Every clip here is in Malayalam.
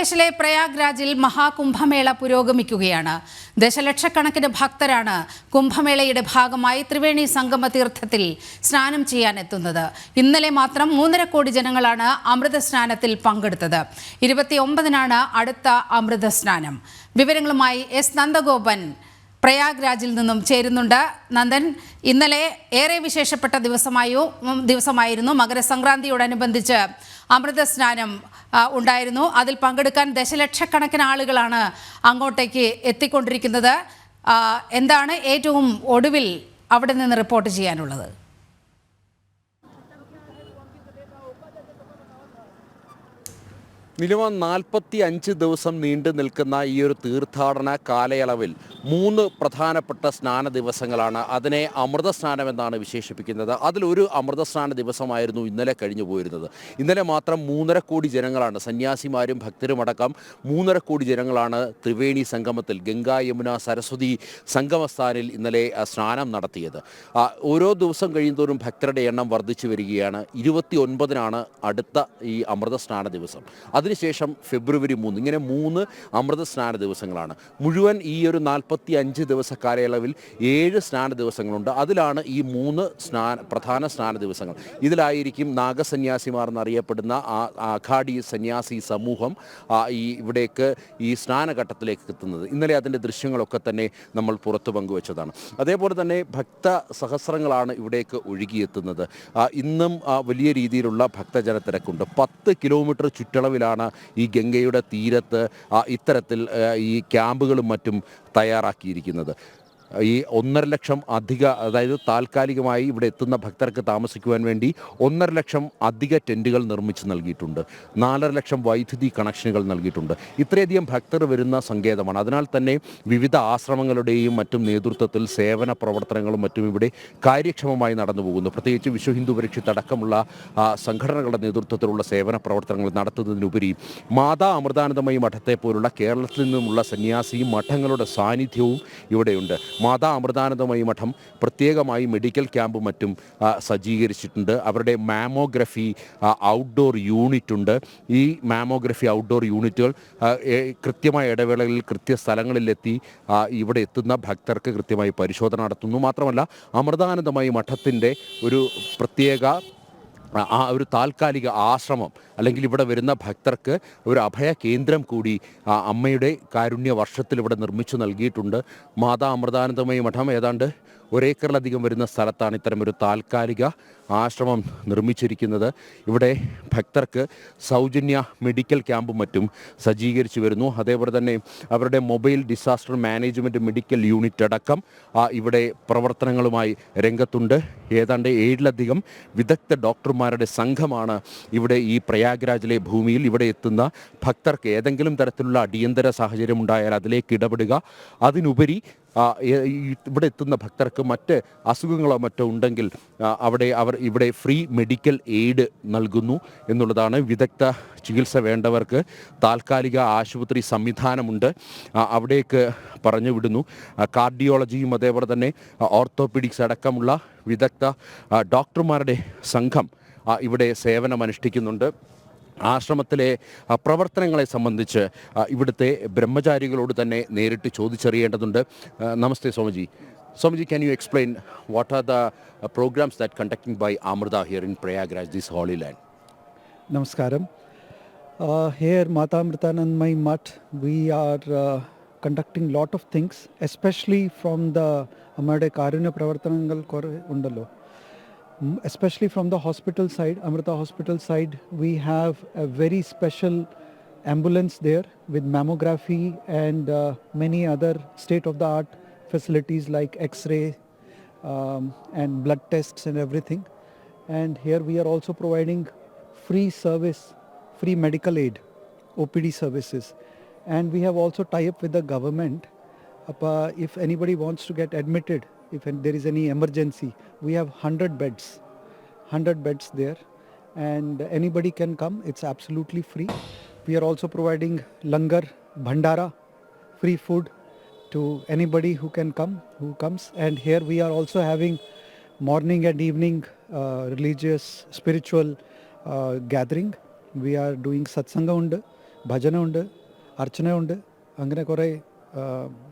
ഉത്തർപ്രദേശിലെ പ്രയാഗ്രാജിൽ മഹാകുംഭമേള പുരോഗമിക്കുകയാണ്. ദശലക്ഷക്കണക്കിന് ഭക്തരാണ് കുംഭമേളയുടെ ഭാഗമായി ത്രിവേണി സംഗമ തീർത്ഥത്തിൽ സ്നാനം ചെയ്യാനെത്തുന്നത്. ഇന്നലെ മാത്രം 3.5 കോടി ജനങ്ങളാണ് അമൃത സ്നാനത്തിൽ പങ്കെടുത്തത്. 29-നാണ് അടുത്ത അമൃത സ്നാനം. വിവരങ്ങളുമായി എസ് നന്ദഗോപൻ പ്രയാഗ്രാജിൽ നിന്നും ചേരുന്നുണ്ട്. നന്ദൻ, ഇന്നലെ ഏറെ വിശേഷപ്പെട്ട ദിവസമായിരുന്നു. മകരസംക്രാന്തിയോടനുബന്ധിച്ച് അമൃത സ്നാനം ഉണ്ടായിരുന്നു. അതിൽ പങ്കെടുക്കാൻ ദശലക്ഷക്കണക്കിന് ആളുകളാണ് അങ്ങോട്ടേക്ക് എത്തിക്കൊണ്ടിരിക്കുന്നത്. എന്താണ് ഏറ്റവും ഒടുവിൽ അവിടെ നിന്ന് റിപ്പോർട്ട് ചെയ്യാനുള്ളത്? മിനിമം 45 ദിവസം നീണ്ടു നിൽക്കുന്ന ഈ ഒരു തീർത്ഥാടന കാലയളവിൽ 3 പ്രധാനപ്പെട്ട സ്നാന ദിവസങ്ങളാണ്. അതിനെ അമൃത സ്നാനം എന്നാണ് വിശേഷിപ്പിക്കുന്നത്. അതിലൊരു അമൃത സ്നാന ദിവസമായിരുന്നു ഇന്നലെ കഴിഞ്ഞു പോയിരുന്നത്. ഇന്നലെ മാത്രം 3.5 കോടി ജനങ്ങളാണ്, സന്യാസിമാരും ഭക്തരുമടക്കം 3.5 കോടി ജനങ്ങളാണ് ത്രിവേണി സംഗമത്തിൽ ഗംഗാ യമുന സരസ്വതി സംഗമസ്ഥാനിൽ ഇന്നലെ സ്നാനം നടത്തിയത്. ഓരോ ദിവസം കഴിയുന്തോറും ഭക്തരുടെ എണ്ണം വർദ്ധിച്ചു വരികയാണ്. 29-നാണ് അടുത്ത ഈ അമൃത സ്നാന ദിവസം. അതിനുശേഷം ഫെബ്രുവരി 3, ഇങ്ങനെ 3 അമൃത സ്നാന ദിവസങ്ങളാണ്. മുഴുവൻ ഈ ഒരു 45 ദിവസ കാലയളവിൽ 7 സ്നാന ദിവസങ്ങളുണ്ട്. അതിലാണ് ഈ 3 പ്രധാന സ്നാന ദിവസങ്ങൾ. ഇതിലായിരിക്കും നാഗസന്യാസിമാർ എന്നറിയപ്പെടുന്ന അഘാടി സന്യാസി സമൂഹം ഇവിടേക്ക് ഈ സ്നാനഘട്ടത്തിലേക്ക് എത്തുന്നത്. ഇന്നലെ അതിൻ്റെ ദൃശ്യങ്ങളൊക്കെ തന്നെ നമ്മൾ പുറത്ത് പങ്കുവച്ചതാണ്. അതേപോലെ തന്നെ ഭക്ത സഹസ്രങ്ങളാണ് ഇവിടേക്ക് ഒഴുകിയെത്തുന്നത്. ഇന്നും വലിയ രീതിയിലുള്ള ഭക്തജന തിരക്കുണ്ട്. 10 കിലോമീറ്റർ ചുറ്റളവിലാണ് ഈ ഗംഗയുടെ തീരത്ത് ഇത്തരത്തിൽ ഈ ക്യാമ്പുകളും മറ്റും തയ്യാറാക്കിയിരിക്കുന്നത്. ഈ 1.5 ലക്ഷം അധിക, അതായത് താൽക്കാലികമായി ഇവിടെ എത്തുന്ന ഭക്തർക്ക് താമസിക്കുവാൻ വേണ്ടി 1.5 ലക്ഷം അധിക ടെൻറ്റുകൾ നിർമ്മിച്ച് നൽകിയിട്ടുണ്ട്. 4.5 ലക്ഷം വൈദ്യുതി കണക്ഷനുകൾ നൽകിയിട്ടുണ്ട്. ഇത്രയധികം ഭക്തർ വരുന്ന സങ്കേതമാണ്. അതിനാൽ തന്നെ വിവിധ ആശ്രമങ്ങളുടെയും മറ്റും നേതൃത്വത്തിൽ സേവന പ്രവർത്തനങ്ങളും മറ്റും ഇവിടെ കാര്യക്ഷമമായി നടന്നു പോകുന്നു. പ്രത്യേകിച്ച് വിശ്വ ഹിന്ദു പരിഷത്ത് അടക്കമുള്ള സംഘടനകളുടെ നേതൃത്വത്തിലുള്ള സേവന പ്രവർത്തനങ്ങൾ നടത്തുന്നതിനുപരി മാതാ അമൃതാനന്ദമയി മഠത്തെ പോലുള്ള കേരളത്തിൽ നിന്നുമുള്ള സന്യാസിയും മഠങ്ങളുടെ സാന്നിധ്യവും ഇവിടെയുണ്ട്. മാതാ അമൃതാനന്ദമയി മഠം പ്രത്യേകമായി മെഡിക്കൽ ക്യാമ്പും മറ്റും സജ്ജീകരിച്ചിട്ടുണ്ട്. അവരുടെ മാമോഗ്രഫി ഔട്ട്ഡോർ യൂണിറ്റ് ഉണ്ട്. ഈ മാമോഗ്രഫി ഔട്ട്ഡോർ യൂണിറ്റുകൾ കൃത്യമായ ഇടവേളകളിൽ കൃത്യസ്ഥലങ്ങളിലെത്തി ഇവിടെ എത്തുന്ന ഭക്തർക്ക് കൃത്യമായി പരിശോധന നടത്തുന്നു. മാത്രമല്ല അമൃതാനന്ദമയി മഠത്തിൻ്റെ ഒരു പ്രത്യേക ഒരു താൽക്കാലിക ആശ്രമം, അല്ലെങ്കിൽ ഇവിടെ വരുന്ന ഭക്തർക്ക് ഒരു അഭയ കേന്ദ്രം കൂടി അമ്മയുടെ കാരുണ്യ വർഷത്തിൽ ഇവിടെ നിർമ്മിച്ചു നൽകിയിട്ടുണ്ട്. മാതാ അമൃതാനന്ദമയി മഠം ഏതാണ്ട് 1 ഏക്കറിലധികം വരുന്ന സ്ഥലത്താണ് ഇത്തരമൊരു താൽക്കാലിക ആശ്രമം നിർമ്മിച്ചിരിക്കുന്നത്. ഇവിടെ ഭക്തർക്ക് സൗജന്യ മെഡിക്കൽ ക്യാമ്പും മറ്റും സജ്ജീകരിച്ചു വരുന്നു. അതേപോലെ തന്നെ അവരുടെ mobile disaster management medical unit അടക്കം ഇവിടെ പ്രവർത്തനങ്ങളുമായി രംഗത്തുണ്ട്. ഏതാണ്ട് 7-ലധികം വിദഗ്ധ ഡോക്ടർമാരുടെ സംഘമാണ് ഇവിടെ ഈ പ്രയാഗ്രാജിലെ ഭൂമിയിൽ ഇവിടെ എത്തുന്ന ഭക്തർക്ക് ഏതെങ്കിലും തരത്തിലുള്ള അടിയന്തര സാഹചര്യം ഉണ്ടായാൽ അതിലേക്ക് ഇടപെടുക. അതിനുപരി ഇവിടെ എത്തുന്ന ഭക്തർക്ക് മറ്റ് അസുഖങ്ങളോ മറ്റോ ഉണ്ടെങ്കിൽ അവർ ഇവിടെ ഫ്രീ മെഡിക്കൽ എയ്ഡ് നൽകുന്നു എന്നുള്ളതാണ്. വിദഗ്ധ ചികിത്സ വേണ്ടവർക്ക് താൽക്കാലിക ആശുപത്രി സംവിധാനമുണ്ട്, അവിടേക്ക് പറഞ്ഞു വിടുന്നു. കാർഡിയോളജിയും അതേപോലെ തന്നെ ഓർത്തോപീഡിക്സ് അടക്കമുള്ള വിദഗ്ധ ഡോക്ടർമാരുടെ സംഘം ഇവിടെ സേവനമനുഷ്ഠിക്കുന്നുണ്ട്. ആശ്രമത്തിലെ പ്രവർത്തനങ്ങളെ സംബന്ധിച്ച് ഇവിടുത്തെ ബ്രഹ്മചാരികളോട് തന്നെ നേരിട്ട് ചോദിച്ചറിയേണ്ടതുണ്ട്. നമസ്തേ Swamiji. Swamiji, can you explain what are the programs that conducting by Amrita here in Prayagraj, this holy land? Namaskaram. Here Mata Amritanandamayi Math, we are conducting lot of things, especially from the Amade Karunya Pravartanangal undallo. Especially from the hospital side, Amrita Hospital side, we have a very special ambulance there with mammography and many other state-of-the-art facilities like X-ray and blood tests and everything. And here we are also providing free service, free medical aid, OPD services. And we have also tie-up with the government. If anybody wants to get admitted, if there is any emergency, we have 100 beds there, and anybody can come. It's absolutely free. We are also providing langar, bhandara, free food to anybody who comes. And here we are also having morning and evening religious, spiritual gathering. We are doing satsanga undu. ഭജനമുണ്ട്, അർച്ചനയുണ്ട്, അങ്ങനെ കുറേ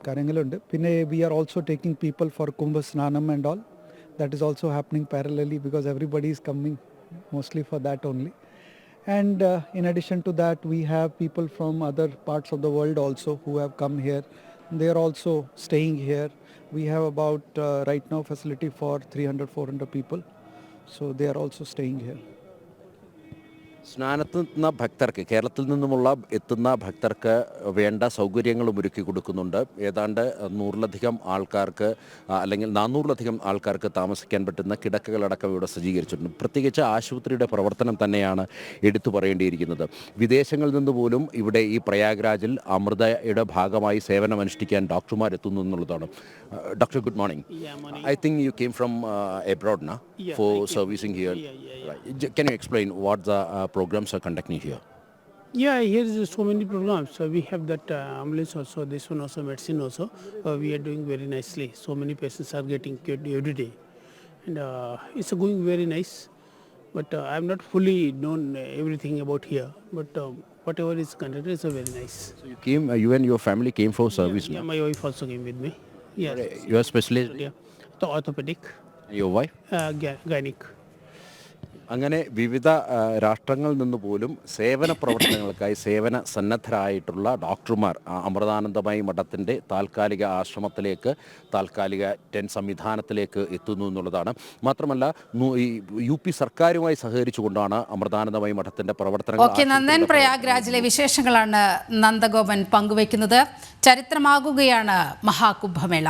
കാര്യങ്ങളുണ്ട്. പിന്നെ we are also taking people for Kumbh snanam and all. That is also happening parallelly because everybody is coming mostly for that only. And in addition to that, we have people from other parts of the world also who have come here. They are also staying here. We have about right now facility for 300-400 people. So they are also staying here. സ്നാനത്തെത്തുന്ന ഭക്തർക്ക്, കേരളത്തിൽ നിന്നുമുള്ള എത്തുന്ന ഭക്തർക്ക് വേണ്ട സൗകര്യങ്ങളും ഒരുക്കി കൊടുക്കുന്നുണ്ട്. ഏതാണ്ട് 100-ലധികം ആൾക്കാർക്ക് അല്ലെങ്കിൽ 400-ലധികം ആൾക്കാർക്ക് താമസിക്കാൻ പറ്റുന്ന കിടക്കകളടക്കം ഇവിടെ സജ്ജീകരിച്ചിട്ടുണ്ട്. പ്രത്യേകിച്ച് ആശുപത്രിയുടെ പ്രവർത്തനം തന്നെയാണ് എടുത്തു പറയേണ്ടിയിരിക്കുന്നത്. വിദേശങ്ങളിൽ നിന്ന് പോലും ഇവിടെ ഈ പ്രയാഗ്രാജിൽ അമൃതയുടെ ഭാഗമായി സേവനമനുഷ്ഠിക്കാൻ ഡോക്ടർമാർ എത്തുന്നു എന്നുള്ളതാണ്. Doctor, good morning. I think you came from abroad now for servicing here. Can you explain what the programs are conducting here? Yeah, here is so many programs. So we have that ambulance also, this one also, medicine also. We are doing very nicely. So many patients are getting cured every day, and it's going very nice. But I have not fully known everything about here. But whatever is conducted is very nice. So you and your family came for service Yeah, now? my wife also came with me. Yeah, You are specialist? yeah. So orthopedic, Your wife? gynec. അങ്ങനെ വിവിധ രാഷ്ട്രങ്ങളിൽ നിന്ന് പോലും സേവന പ്രവർത്തനങ്ങൾക്കായി സേവന സന്നദ്ധരായിട്ടുള്ള ഡോക്ടർമാർ അമൃതാനന്ദമയി മഠത്തിൻ്റെ താൽക്കാലിക ആശ്രമത്തിലേക്ക്, താൽക്കാലിക ടെൻറ്റ് സംവിധാനത്തിലേക്ക് എത്തുന്നു എന്നുള്ളതാണ്. മാത്രമല്ല ഈ UP സർക്കാരുമായി സഹകരിച്ചുകൊണ്ടാണ് അമൃതാനന്ദമയി മഠത്തിൻ്റെ പ്രവർത്തനങ്ങൾ. ഓക്കെ, നന്ദൻ. പ്രയാഗ്രാജിലെ വിശേഷങ്ങളാണ് നന്ദഗോപൻ പങ്കുവയ്ക്കുന്നത്. ചരിത്രമാകുകയാണ് മഹാകുംഭമേള.